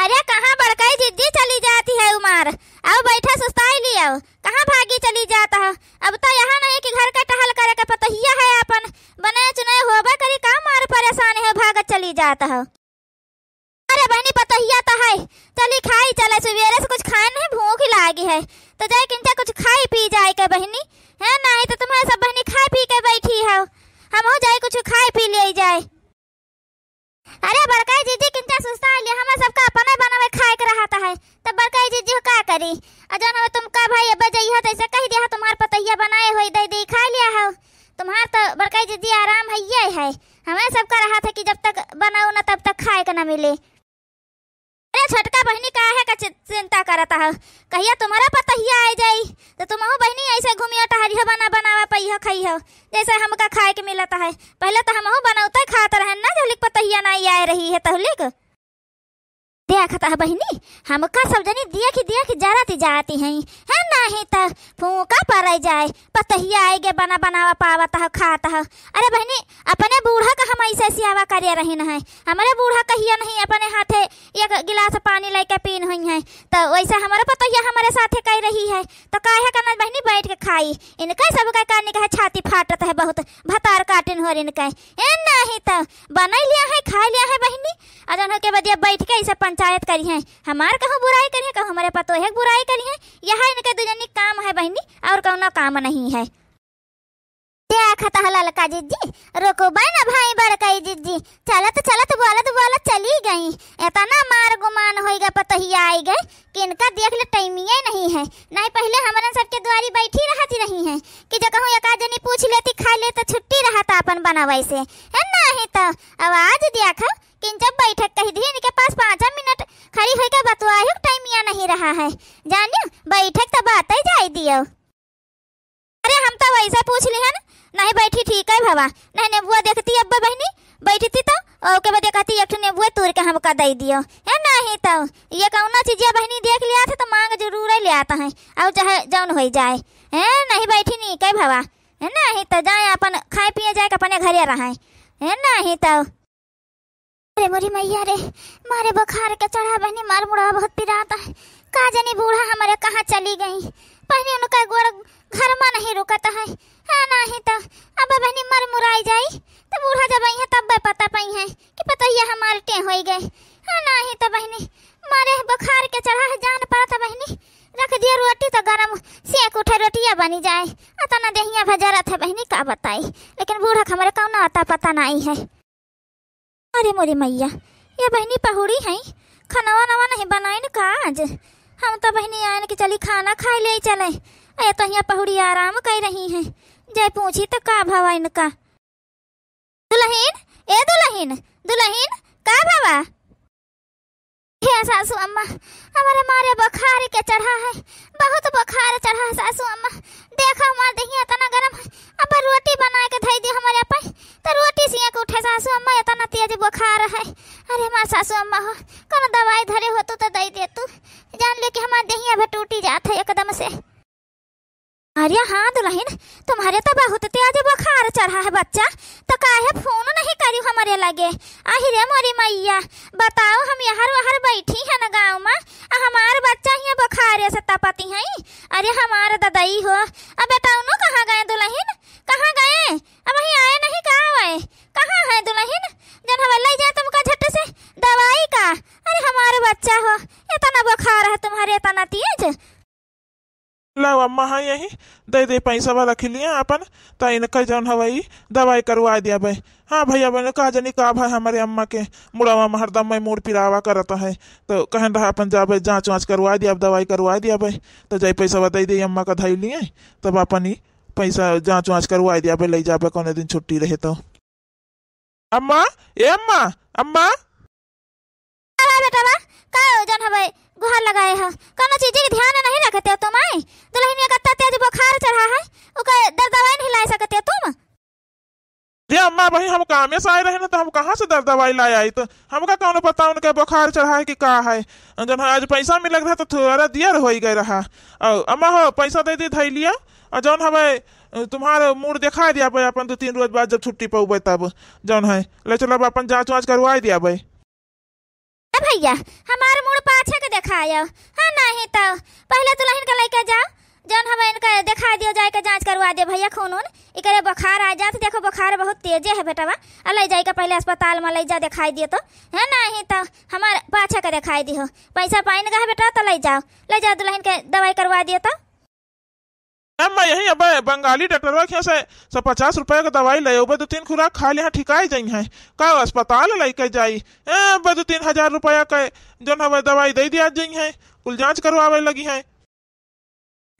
अरे कहाँ बड़काई जिद्दी चली जाती है उमर। अब बैठा सुस्ताई लिया, कहाँ भागी चली जाता है। अब तो यहाँ नहीं कि घर का टहल करे का पतहिया है अपन बने चुने होबे करी का मार परेशान है भागत चली जाता है। अरे बहनी पतहिया तो है, चली खाई चले सवेरे से कुछ खाए नहीं भूख लागी है तो जाए किंचा कुछ खाई पी जाए के बहनी है नहीं तो तुम्हारे सब बहनी खाई पी के बैठी है हम हो जाए कुछ खाए पी ले जाए। अरे बड़काई जीजी किंचा सुस्ता लिया हमें सबका अपने बनावे खाए के रहता है तब बड़काई जीजी का करी अजन तुम का भाई अब जइहा तैसे कह दिया तुम्हार पतैया बनाए होई दे दे खा लिया हो तुम्हार तो बड़काई जीजी आराम है ये है। हमें सबका रहा था कि जब तक बनाओ ना तब तक खाए के ना मिले। अरे छोटका बहनी का है का चिंता करता है कहिया तुम्हारा पतैया आ जाई तो तुम हो बहनी ऐसे घूमियो टहरियो बनावा पई हो खाई हो जैसे हमका खाए के मिलता है। पहले तो हम हो बनाते खाते रहे ना जब पतैया नहीं आ रही है तहलिक देखता है बहनी हमका सब जनी दिया कि जराती जाती हैं है नहीं तो फूका पड़ जाए पतहिया आएगे बनावा पावता है खाता है। अरे बहनी अपने बूढ़ा का हम ऐसे सियावा करे रही न है हमारे बूढ़ा कहिया नहीं अपने हाथे एक गिलास पानी लेके पीन हुई है तो वैसे हमारे पतहिया हमारे साथे कह रही है तो काहे करना बहनी बैठ के खाई इनका सब का करने का छाती फाटत है बहुत भतार काटिन हो इनका नहीं तो बना लिया है खा लिया है बहनी अजन के बदिया बैठ के ऐसे पंचायत करी है हमार कहूँ बुराई करी है कहूँ हमारे पतो है बुराई करी है यह इनके दुजनी काम है बहनी और कौनो काम नहीं है। देखता है ललका जिज्जी रोको ना भाई बड़काई जिज्जी चलत बोलत चली गई इतना मार गुमान होएगा पतहिया आई गए कि इनका देख ले टाइमिया नहीं है नहीं पहले हमारे सबके द्वारी बैठी रहती रही है कि जब कहूँ एक आदमी पूछ लेती खा ले तो छुट्टी रहता अपन बनावे से है नहीं तो आवाज देखा कि जब बैठक कही दी इनके पास 5 मिनट खड़ी होकर बतवायो टाइमिया नहीं रहा है जानियो बैठक तो बात ही जाई दियो। अरे हम तो वैसे पूछ ली है नहीं बैठी ठीक है भवा नहीं नेबुआ देखती अब बहनी बैठी थी तो ओके बाद कहती एक नेबुआ तोड़ के हमका दे दियो है नहीं तो ये कौन चीज बहनी देख लिया था तो मांग जरूर ले आता है और चाहे जौन हो जाए है नहीं बैठी नहीं कह भवा है नहीं तो जाए अपन खाए पिए जाए अपने घरे रहे है नहीं तो। अरे मोरी मैया रे मारे बुखार के चढ़ा बहनी मार मुड़ा बहुत पिराता है का जानी बूढ़ा हमारे कहाँ चली गई पहले उनका गोड़ घर में नहीं रुकता है नहीं तो अब बहनी मर मुराई जाई तो बूढ़ा जब आई है तब पता पाई है कि पतैया हमारे टे हो गए नहीं तो बहनी मारे बुखार के चढ़ा है जान पड़ा था बहनी रख दिया रोटी तो गरम सेक उठे रोटियां बनी जाए अतना दहिया भजरा था बहनी का बताई लेकिन बूढ़ा हमारे कौन आता पता नहीं है। अरे मोरी मैया ये बहनी पहुड़ी है खाना नवा नहीं बनाई न का आज हम तो बहनी आने की चली खाना खाए ले चले ए तो यहाँ पहुड़ी आराम कर रही है जय पूछी तो का भावा इनका दुल्हन का भावा हे सासू अम्मा हमारे मारे बुखार के चढ़ा है बहुत बुखार चढ़ा है सासू अम्मा देखो हमारे दहिया इतना गरम है अब रोटी बना के धई दी हमारे अपन तो रोटी सिया के उठे सासू अम्मा इतना तेज बुखार है। अरे माँ सासू अम्मा हो कौन दवाई धरे हो तो दे दे तू जान ले कि हमारे दहिया भी टूटी जाता है एकदम से। अरे हाँ दुल्हन तुम्हारे तो बहुत तेज बुखार चढ़ा है बच्चा तो काहे फोन नहीं करी हमारे लगे आहिरे मोरी मैया बताओ हम यहाँ बैठी है ना गाँव में हमारे बच्चा यहाँ बुखार से तपती है। अरे हमारे ददाई हो अब बताओ नो कहाँ गए दुल्हन कहाँ गए अब वही आए नहीं कहाँ आए कहाँ है दुल्हन जन हवा ले जाए तुमका झट से दवाई का। अरे हमारे बच्चा हो इतना बुखार है तुम्हारे इतना तेज लाओ अम्मा हाँ यही दे पैसा वाला रख लिया अपन तो इनका जौन हवाई दवाई करवा दिया भाई। हाँ भैया मैंने कहा जनी का भाई हमारे अम्मा के मुड़ावा में हरदम में मूड पिरावा करता है तो कहन रहा अपन जा भाई जाँच वाँच करवा दिया अब दवाई करवा दिया भाई तो जाए पैसा बता दे अम्मा का धाई लिए तब अपन ही पैसा जाँच वाँच करवा दिया भाई ले जा कौन दिन छुट्टी रहे तो। अम्मा ए अम्मा अम्मा बेटा का जन हवे गुहार लगाए हो कोनो चीज के ध्यान नहीं रखते हो तुम आई दुल्हन का तेज बुखार चढ़ा है ओका दवाई नहीं ला सकते हो तुम। ये अम्मा भाई हम काम से आए रहे ना तो हम कहाँ से दवाई लाए आई तो हमका कौन पता उनका बुखार चढ़ा है कि का है जब आज पैसा मिल रहा तो थोड़ा दियर हो गए रहा और अम्मा हो पैसा दे दी धई लिया और जौन हमें तुम्हारा मूड दिखा दिया भाई अपन 2-3 रोज बाद जब छुट्टी पाऊबे तब जौन है ले चलो अपन जाँच वाँच करवा दिया भाई। ए भैया हमार मुड़ पाछे के दिखायो। हाँ नहीं तो पहले तो लहिन के लेके जाओ जौन हम इनका दिखा दियो जाए के जांच करवा दे भैया खून उन इकरे बुखार आ जात देखो बुखार बहुत तेज है बेटवा ले जाए के पहले अस्पताल में ले जा दिखाई दियो तो है नहीं तो हमारे पाछे के दिखाई दियो पैसा पाइन का है बेटा तो ले जाओ दुल्हन के दवाई करवा दियो तो मैं यही अब बंगाली डॉक्टरवा के से 50 रुपए का दवाई ले 2-3 खुराक खा लिया ठिकाई जाई है का अस्पताल लेके जाई 2-3 हजार रुपया के जौन हमें दवाई दे दिया जाई है कुल जांच करवावे लगी है।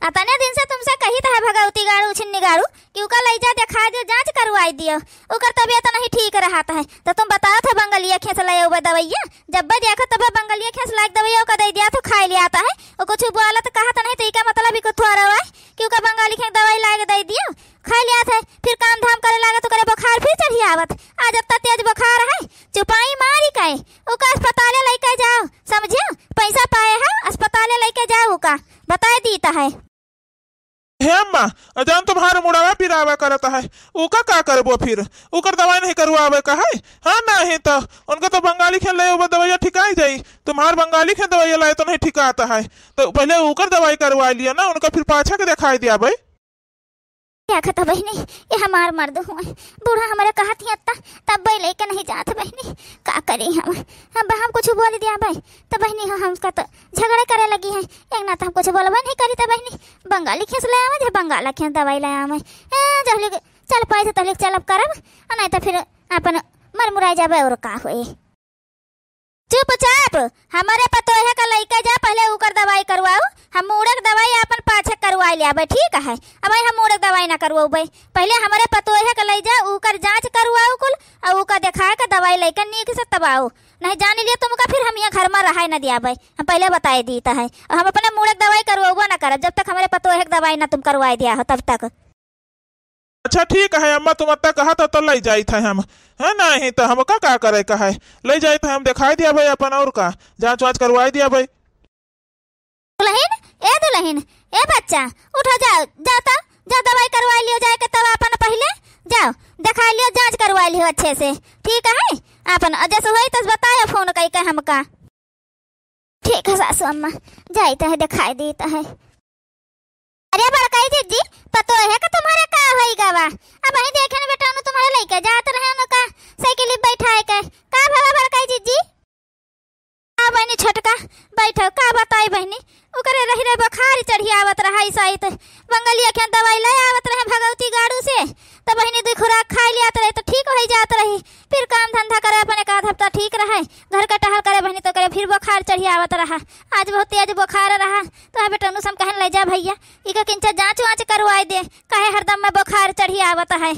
अतने दिन से तुमसे कही था भगवती गाड़ू छिन्नी गाड़ू कि उका ले जा दिखा दियो जांच करवाई दियो उकर तबीयत नहीं ठीक रहता है तो तुम बताओ थे बंगलिया खेस लाए हुए दवाइया जब देखो तब बंगलिया खेस लायक दवाइया का दे दिया तो खा लिया आता है वो कुछ बोला तो कहा था नहीं तो इसका मतलब ही कुछ रहा है कि उका बंगाली खेस दवाई लाके दे दियो खा लिया था फिर काम धाम करे लगा तो करे बुखार फिर चढ़ी आवत आज अब तेज बुखार है चुपाई मारी का उका अस्पताल लेके जाओ समझियो पैसा पाए है अस्पताल लेके जाओ उका बताए दीता है। हे अम्मा अजान तुम्हारे मुड़ावा पिरावा करता है उका का करबो फिर उकर दवाई नहीं करवावे का है। हाँ नहीं तो उनका तो बंगाली खेल ले दवाइया ठिकाई जाई तुम्हार बंगाली खेल दवाइया लाए तो नहीं ठिकाता है तो पहले उकर दवाई करवा लिया ना उनका फिर पाछा के दिखाई दिया भाई क्या कहता बहनी ये हमार मर्द हुए बूढ़ा हमारे कहा थी अत्ता तब भाई लेके नहीं जाते बहनी का करी हम कुछ बोल दिया भाई तो बहनी हम उसका तो झगड़े करे लगी है एक ना तो हम कुछ बोलवा नहीं करी तो बहनी बंगाली खेस ले आवे जो बंगाला खेस दवाई ले आवे चल पैसे तलिक चलब करब नहीं तो फिर अपन मरमुराई जाबे और का होई चुपचाप हमारे पतोहे का लइका जा पहले उकर दवाई करवाओ हम मुड़क दवाई अपन पाछे करवा लिया भाई ठीक है अब हम मुड़क दवाई ना करवाओ भाई पहले हमारे पतोहे का ले जा उकर जांच करवाओ कुल और उका दिखाए का दवाई लेकर नीक से तबाओ नहीं जान लिया तुमका फिर हम यहाँ घर में रहा ना दिया भाई हम पहले बताए दीता है और हम अपने मुड़क दवाई करवाओ ना करब जब तक हमारे पतोहे का दवाई ना तुम करवाए दिया हो तब तक। अच्छा ठीक है अम्मा तुम अत्ता कहा तो ले जाई था हम है नहीं तो हम का करे का है ले जाई था हम दिखाई दिया भाई अपन और का जांच वाच करवाई दिया भाई। दुल्हन ए बच्चा उठो जाओ जाता जा दवाई करवा लियो जाए के तब अपन पहले जाओ दिखा लियो जांच करवा लियो अच्छे से ठीक है अपन जैसे होई तो बताओ फोन कई के हमका ठीक है सासू अम्मा जाता है दिखाई देता है। अरे बड़काई जीजी पतो है कि तुम्हारे का होई गावा अब ही देखे न बेटा तुम्हारे लेके जात रहे उनका साइकिल बैठाए के का भला बड़काई जीजी आ बहनी छोटका बैठो का बताई बहनी उकरे रही रे बुखार चढ़ी आवत रहा सहित बंगलिया के दवाई ले आवत रहे भगवती गाड़ू से तो बहनी दो खुराक खा लिया रहे तो ठीक हो जात रही फिर काम धंधा करे अपने का हफ्ता ठीक रहे घर का टहल करे बहनी तो करे फिर बुखार चढ़ी आवत रहा आज बहुत तेज बुखार रहा तो बेटा नु सम कहन ले जा भैया इका किंचा जांच वांच करवाई दे काहे हरदम में बुखार चढ़ी आवत है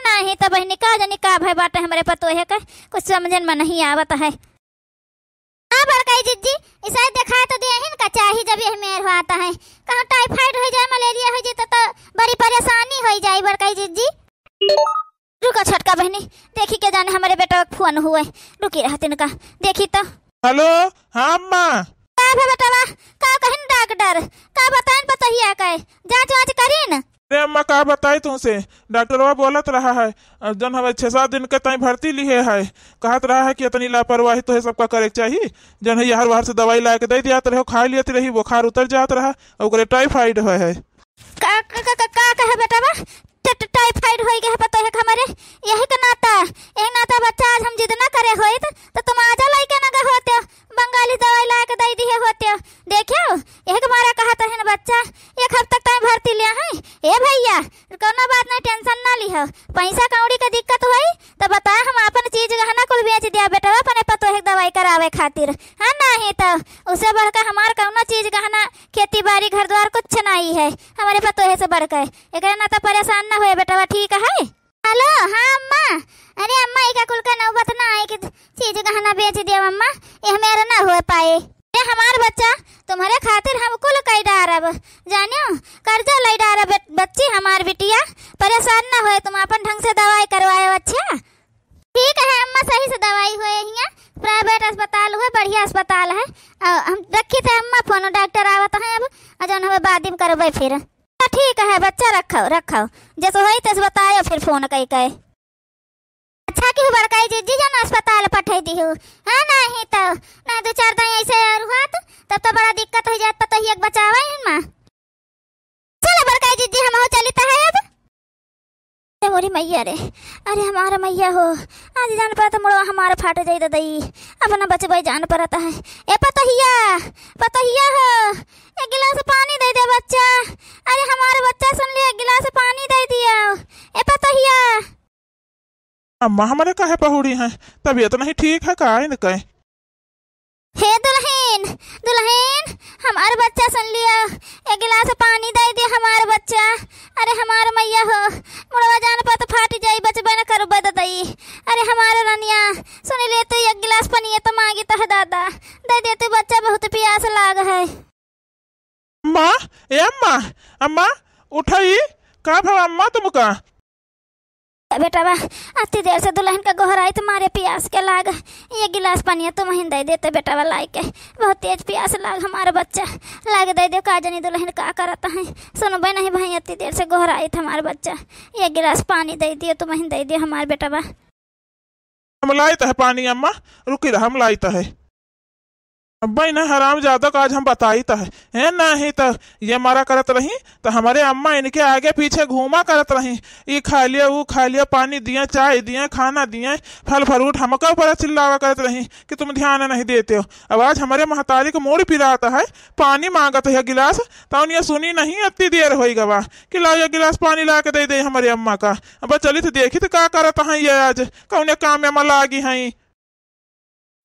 नहीं तो बहनी का जानी का भाई बाटे हमारे पतो है कुछ समझन में नहीं आवत है। हाँ बड़काई जीजी इसे दिखा तो दे का चाही जब यह मेर आता है कहाँ टाइफाइड हो जाए मलेरिया हो जाए तो बड़ी परेशानी हो जाए बड़काई जीजी। रुको छोटका बहनी देखी के जाने हमारे बेटा का फोन हुए रुकी रहते इनका देखी तो। हेलो हाँ अम्मा का बेटा का कहन डॉक्टर का बताएं पतहिया का जांच वांच करीन अरे अम्मा का बताई तुमसे डॉक्टरवा बोलत रहा है जन हमें 6-7 दिन के तई भर्ती लिए है कहत रहा है कि इतनी लापरवाही तो है सबका करे चाहिए जन है हर बार से दवाई ला के दे दिया रहे खा लिया रही बुखार उतर जात रहा और टाइफाइड है का कहे बेटा टाइफाइड हो गया पता है हमारे यही का नाता बच्चा आज हम जिद ना करे होए तो तुम आजा लाइके ना होते बंगाली दवाई ला के दे दी होते देखियो यही हमारा कहता है ना बच्चा एक हफ्ता तक भर्ती लिया है ए भैया कोनो बात नहीं टेंशन ना ली हो पैसा कौड़ी का दिक्कत होई तो बता हम अपन चीज गहना कुल बेच दिया बेटा अपने पतो है दवाई करावे खातिर है नहीं तो उसे बढ़कर हमार कौनो चीज गहना खेती बाड़ी घर द्वार कुछ नहीं है हमारे पतो है से बढ़कर एक ना तो परेशान ना हुए बेटा ठीक है। हेलो हाँ अम्मा अरे अम्मा इका कुल का नौबत ना आए कि चीज गहना बेच दिया अम्मा ये मेरा ना हो पाए ये हमार बच्चा तुम्हारे खातिर हम कुल कई डारब जानियो कर्जा लई डारब बच्ची हमार बिटिया परेशान ना होए तुम अपन ढंग से दवाई करवाए अच्छा ठीक है अम्मा सही से दवाई हुए यहाँ प्राइवेट अस्पताल हुए बढ़िया अस्पताल है हम रखी थे अम्मा फोन डॉक्टर आवत है अब जौन हमें बाद में करबे फिर ठीक है बच्चा रखो जैसे होई तैसे बताओ फिर फोन कई अच्छा कि बड़काई जीजी जन अस्पताल पठाई दी हूँ। हाँ नहीं तो ना 2-4 दिन ऐसे और हुआ तब तो बड़ा दिक्कत हो जात पता ही एक बचावा है माँ। चलो बड़काई जीजी हम हो चली तो है अब। अरे मोरी मैया रे, अरे हमारा मैया हो, आज जान पर तो मुड़वा हमारा फाट जाई तो दई अपना बचबाई जान परता है। ए पतहिया हो, एक गिलास पानी दे दे बच्चा। अरे हमारा बच्चा सुन लिया, एक गिलास पानी दे दिया। ए पतहिया। अम्मा हमारे काहे पहुड़ी हैं, तबीयत नहीं ठीक है का इनके? हे दुल्हन दुल्हन, हमारा बच्चा सुन लिया, एक गिलास पानी दे दे हमारा बच्चा। अरे हमारा मैया हो, मुड़वा जान पर तो फाट जाई बचबे न करू बदतई। अरे हमारा रनिया सुन ले, तो एक गिलास पानी तो मांगी तो है दादा, दे दे तू, बच्चा बहुत प्यास लाग है। अम्मा ए अम्मा, अम्मा उठाई का भाव अम्मा तुमका? बेटा बा अति देर से दुल्हन का गोहराई तुम्हारे प्यास के लाग, ये गिलास पानी तुम ही दे देते बेटा बा लाई के, बहुत तेज प्यास लाग हमारा बच्चा, लाग दे दे का जनी दुल्हन का करता है। सुनो भाई नहीं भाई, अति देर से गोहराई था हमारा बच्चा, ये गिलास पानी दे दियो, तुम ही दे दियो हमारे बेटा बा। हम लाई तो है पानी अम्मा, रुकी रहा हम लाई तो है। अब्बा इन्हें हराम ज्यादा का आज हम बताई तो है नहीं तो ये मारा करत रही तो हमारे अम्मा इनके आगे पीछे घूमा करत रही, ये खा लिया वो खा लिया, पानी दिए चाय दिए खाना दिए फल फ्रूट, हमका ऊपर चिल्लावा करत रही कि तुम ध्यान नहीं देते हो। अब आज हमारे महतारी को मोड़ पिराता है, पानी मांगत है गिलास, तो ये सुनी नहीं, अति देर हो गवा कि लाओ ये गिलास पानी ला के दे दे हमारे अम्मा का। अब चली तो देखी तो क्या करत है ये आज कौन काम में अम्मा लागी है।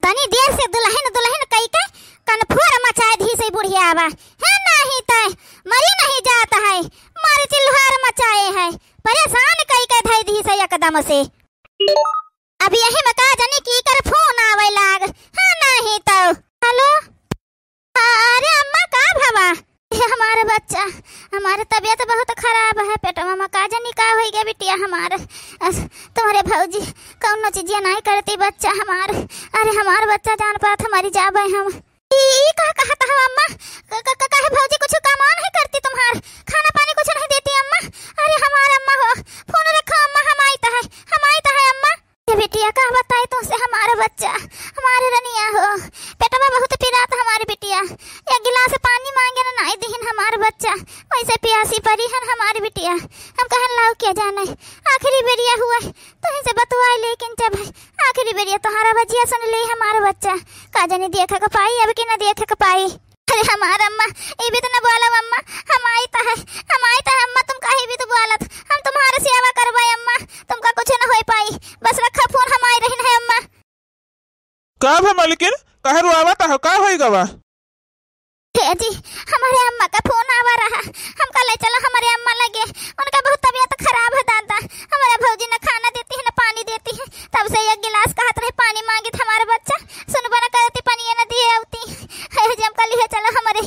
तनी देर से दुल्हन दुल्हन कई के कनफोर मचाए धी से बुढ़िया आवा है नहीं तय मरी नहीं जाता है, मारे चिल्हार मचाए है, परेशान कई के धई धी से एकदम से। अब यही में का जानी की कर फोन आवे लाग है नहीं तो। हेलो अरे अम्मा का भावा, हमारे बच्चा हमारे तबीयत बहुत खराब है, पेट में का जानी का हो गया बिटिया हमारे, तुम्हारे भौजी कौन चीज नहीं करती बच्चा हमारे। अरे हमारे बच्चा जान पात हमारी जाबे हम ई का कहता हो अम्मा, कहे भौजी कुछ काम नहीं करती तुम्हार, खाना पानी कुछ नहीं देती अम्मा। अरे हमारा अम्मा हो, फोन रखो अम्मा, हम आई तो है अम्मा। ये बिटिया का बताई तुमसे हमारा बच्चा हमारे रनिया हो, पेटवा बहुत पिरात हमारी बिटिया, एक गिलास पानी मांगे ना नहीं दीन हमारा बच्चा, वैसे प्यासी परी है हमारी बिटिया। हम कहन लाओ क्या जाने आखिरी बेरिया हुआ तो से बतवाई, लेकिन जब आखिरी बेरिया तुम्हारा बजिया सुन ले हमारा बच्चा का जाने देखा का पाई अब कि ना देखा का पाई। अरे हमारा अम्मा ये भी तो न बोला अम्मा, हम आई तो है अम्मा, तुम काहे भी तो बोलत, हम तुम्हारे सेवा करवाए अम्मा, तुमका कुछ न हो पाई, बस रखा फोन, हम आई रही है अम्मा। का भा मालिकिन कहे रुआवत हो, का होई गवा? जी हमारे अम्मा का फोन आवा रहा, हमका ले चलो हमारे अम्मा लगे, उनका बहुत तबीयत खराब है दादा, हमारे भौजी न खाना देती है न पानी देती है, तब से एक गिलास का हाथ रहे पानी मांगी था हमारा बच्चा, सुनबा न करती पानी न दिए आती है, जम का लिए चलो हमारे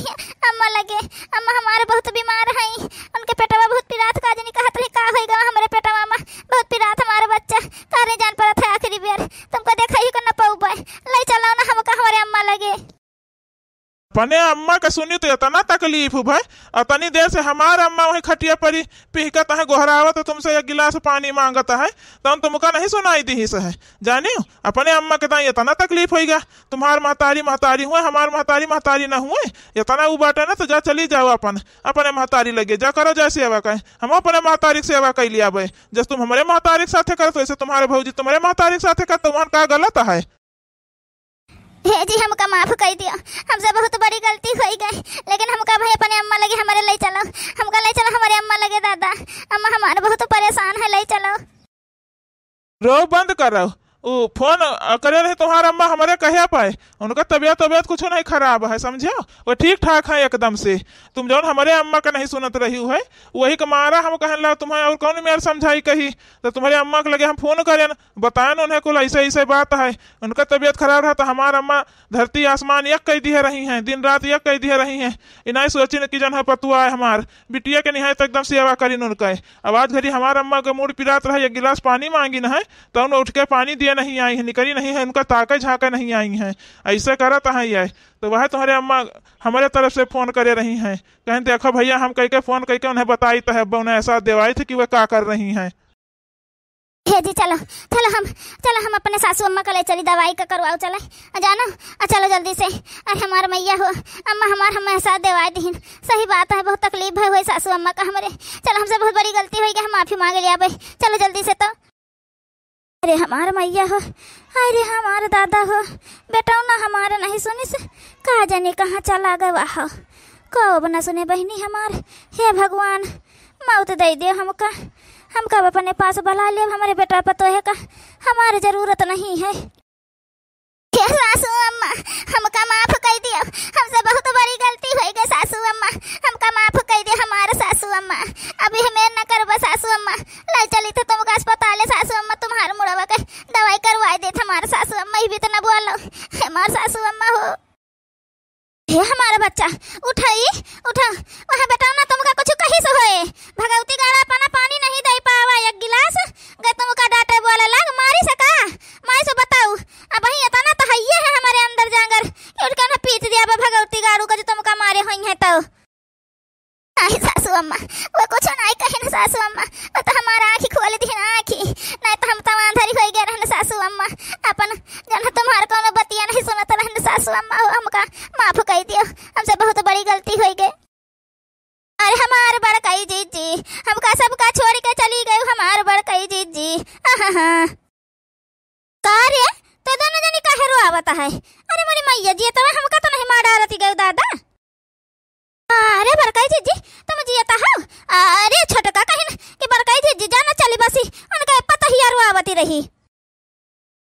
अम्मा लगे। अम्मा हमारे बहुत बीमार है, उनके पेटवा बहुत पिरात का जनी कहत रही का होई गवा हमारे पेटवा अम्मा बहुत पिरात हमारा बच्चा, कारे जान पड़ा था आखिरी बेर, तुमको देखा ही को न पाऊ पाए, ले चलो ना हमका हमारे अम्मा लगे। अपने अम्मा का सुनी तो इतना तकलीफ भाई, अतनी देर से हमारा अम्मा वही खटिया परी पिहकत है गोहरावत, तो तुमसे एक गिलास पानी मांगता है, तो तुमका नहीं सुनाई दी से है जानी अपने अम्मा के ताई इतना तकलीफ होगा। तुम्हार महतारी हुए, हमार महतारी ना हुए, इतना वो बाटे ना तो जा चली जाओ अपने महतारी लगे जा करो जैसे सेवा कहे, हम अपने महतारी की सेवा कर लिया भाई, जब तुम हमारे महतारी के साथ करते वैसे तुम्हारे भौजी तुम्हारे महतारी के साथ करते, वहां का गलत है। हे जी हमका माफ कर दिया, हमसे बहुत बड़ी गलती हो गई, लेकिन हमका भाई अपने अम्मा लगे हमारे ले चलो, हमका ले चलो हमारे अम्मा लगे दादा, अम्मा हमारे बहुत परेशान है, ले चलो। रो बंद कर रहा वो फोन करे रहे तुम्हारा अम्मा हमारे कहे पाए, उनका तबीयत कुछ नहीं खराब है समझे, वो ठीक ठाक है एकदम से, तुम जो हमारे अम्मा का नहीं सुनत रही है वही का मारा हम कहने लगा तुम्हें और कौन मेरे समझाई कही, तो तुम्हारे अम्मा के लगे हम फोन करें बताए उन्हें कुल ऐसे बात है, उनका तबीयत खराब रहा तो हमारा अम्मा धरती आसमान एक कह दिए रही हैं, दिन रात एक कह दिए रही हैं, इन्हें सोची कि जन है पतुआ है हमार बिटिया के निहाय तो एकदम सेवा करी उनका। आवाज घड़ी हमारा अम्मा का मूड पिरात रहा, एक गिलास पानी मांगी न है तो उन्हें उठ के पानी दिए नहीं आई है, निकली नहीं है, उनका ताके झाके नहीं आई हैं, ऐसे करत है ये, तो वह तुम्हारे अम्मा हमारे तरफ से फोन करे रही हैं, कहें देखो भैया हम कह के फोन करके उन्हें बताई तो है, उन्हें ऐसा देवाई थी कि वह क्या कर रही हैं। हे जी चलो चलो हम अपने सासू अम्मा का ले चली दवाई का करवाओ चले जानो चलो जल्दी से। अरे हमार मैया हो अम्मा हमार हमें साथ देवाई दीन। सही बात है बहुत तकलीफ है हुई सासू अम्मा का हमारे। चलो हमसे बहुत बड़ी गलती हुई हम माफी मांग लिया भाई चलो जल्दी से। तो अरे हमार मैया हो अरे हमार दादा हो बेटा ना हमारा नहीं सुनी से कहा जाने कहाँ चला गए वाह को बना सुने बहनी हमार। हे भगवान मौत दे दे हमका अपने पास बुला लिया हमारे बेटा पतो है का हमारी जरूरत नहीं है। सासू अम्मा हमका माफ कर दियो हमसे बहुत बड़ी गलती हो गई सासू अम्मा हमका माफ कर दियो हमारे सासू अम्मा। अभी हमें न करबा सासू अम्मा ले चली तो तुम अस्पताल सासू अम्मा तुम्हारे मुड़वा के दवाई करवा दे हमारे सासू अम्मा भी तो न बोलो हमारे सासू अम्मा हो। हे हमारा बच्चा उठा वहाँ बेटा ना तुमका कुछ कहीं से होए भगवती गाड़ा पाना पानी नहीं दे पावा एक गिलास गए तुमका डांटे बोले लग मारी से का मारी से बताऊ अब वही इतना तो हइये है हमारे अंदर जांगर उठ के ना पीट दिया भगवती गाड़ू का जो तुमका मारे हुई है। तो नहीं सासू अम्मा वो कुछ नहीं कहे ना सासू अम्मा वो तो हमारा आँखी खोल दी ना आँखी नहीं तो हम तो अंधेरी हो गए रहने सासू अम्मा अपन जन तुम्हारे कोनो बतिया नहीं सुनत रहने सासू अम्मा हमका माफ कर दियो हमसे बहुत बड़ी गलती हो गई। अरे हमारे बड़कई जीजी हमका सबका छोड़ के चली गई हमारे बड़कई जीजी कार्य तो दोनों जनी काहे रोआवत है। अरे मेरी मैया जी तो हमका तो नहीं मार डालती गई दादा। अरे बड़कई जीजी तुम जियता हो अरे छोटका कहीं कि बड़कई जीजी जाना चली बसी उनका पता ही रोआवती रही।